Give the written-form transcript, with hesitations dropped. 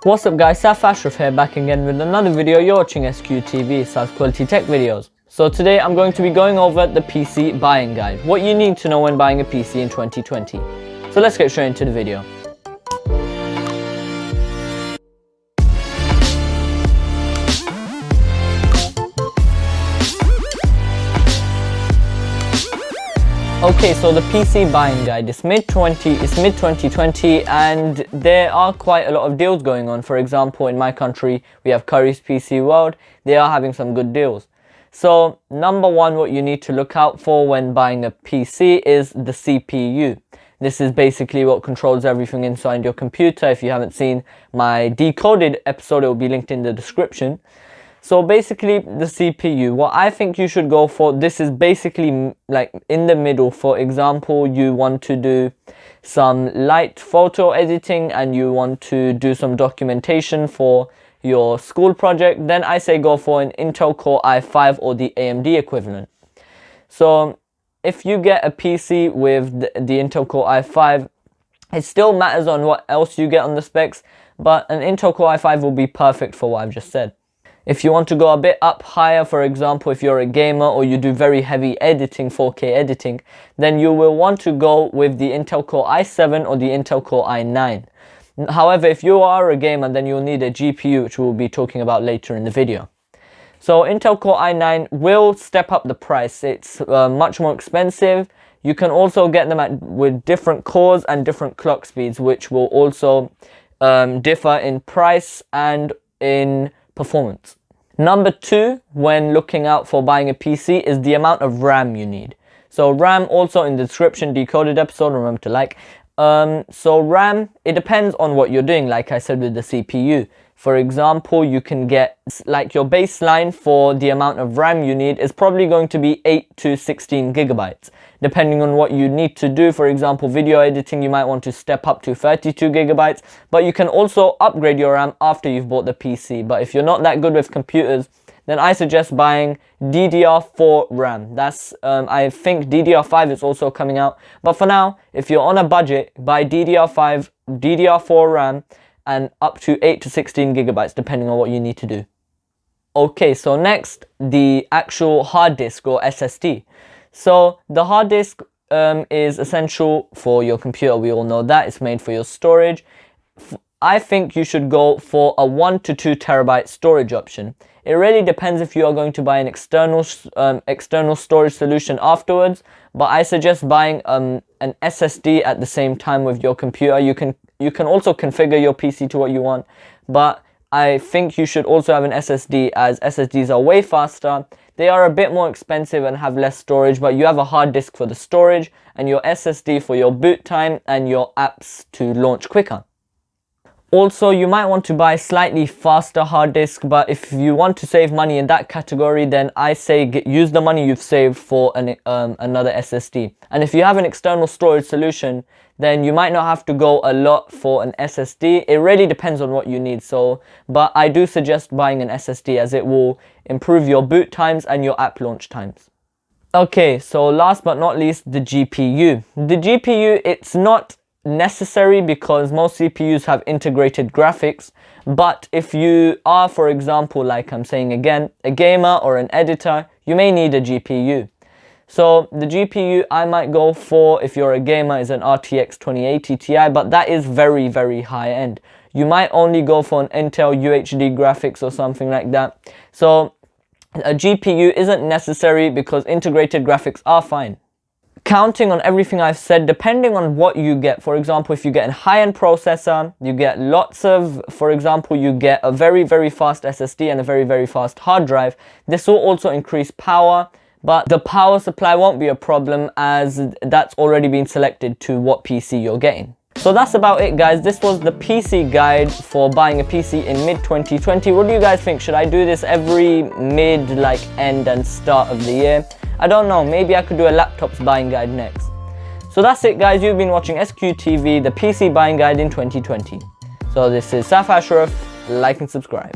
What's up guys, Saf Ashraf here, back again with another video. You're watching SQTV, SaaS Quality Tech Videos. So today I'm going to be going over the PC buying guide, what you need to know when buying a PC in 2020. So let's get straight into the video. Okay, so the PC buying guide is mid-2020 and there are quite a lot of deals going on. For example, in my country, we have Currys PC World. They are having some good deals. So number one, what you need to look out for when buying a PC is the CPU. This is basically what controls everything inside your computer. If you haven't seen my Decoded episode, it will be linked in the description. So basically the CPU, what I think you should go for, this is basically like in the middle. For example, you want to do some light photo editing and you want to do some documentation for your school project, then I say go for an Intel Core i5 or the AMD equivalent. So if you get a PC with the Intel Core i5, it still matters on what else you get on the specs, but an Intel Core i5 will be perfect for what I've just said. If you want to go a bit up higher, for example, if you're a gamer or you do very heavy editing, 4K editing, then you will want to go with the Intel Core i7 or the Intel Core i9. However, if you are a gamer, then you'll need a GPU, which we'll be talking about later in the video. So Intel Core i9 will step up the price. It's much more expensive. You can also get them with different cores and different clock speeds, which will also differ in price and in performance. Number two, when looking out for buying a PC, is the amount of RAM you need. So RAM, also in the description, Decoded episode, remember to like. So RAM, it depends on what you're doing, like I said with the CPU. For example, you can get, like, your baseline for the amount of RAM you need is probably going to be 8 to 16 gigabytes. Depending on what you need to do, for example, video editing, you might want to step up to 32 gigabytes. But you can also upgrade your RAM after you've bought the PC. But if you're not that good with computers, then I suggest buying DDR4 RAM. That's, I think DDR5 is also coming out. But for now, if you're on a budget, buy DDR5, DDR4 RAM, and up to 8 to 16 gigabytes, depending on what you need to do. Okay, so next, the actual hard disk or SSD. So the hard disk is essential for your computer. We all know that. It's made for your storage. I think you should go for a 1 to 2 terabyte storage option. It really depends if you are going to buy an external storage solution afterwards, but I suggest buying an SSD at the same time with your computer. You can also configure your PC to what you want, but I think you should also have an SSD, as SSDs are way faster. They are a bit more expensive and have less storage, but you have a hard disk for the storage and your SSD for your boot time and your apps to launch quicker. Also, you might want to buy slightly faster hard disk, but if you want to save money in that category, then I say use the money you've saved for another SSD. And if you have an external storage solution, then you might not have to go a lot for an SSD. It really depends on what you need. But I do suggest buying an SSD, as it will improve your boot times and your app launch times. Okay, so last but not least, the GPU. The GPU, it's not necessary because most CPUs have integrated graphics, but if you are, for example, like I'm saying again, a gamer or an editor, you may need a GPU. So the GPU I might go for, if you're a gamer, is an RTX 2080 Ti, but that is very, very high end. You might only go for an Intel UHD graphics or something like that. So a GPU isn't necessary because integrated graphics are fine. Counting on everything I've said, depending on what you get, for example, if you get a high-end processor, you get lots of, for example, you get a very, very fast SSD and a very, very fast hard drive. This will also increase power, but the power supply won't be a problem as that's already been selected to what PC you're getting. So that's about it, guys. This was the PC guide for buying a PC in mid-2020. What do you guys think? Should I do this every mid, end and start of the year? I don't know, maybe I could do a laptop's buying guide next. So that's it, guys. You've been watching SQTV, the PC buying guide in 2020. So this is Saf Ashraf. Like and subscribe.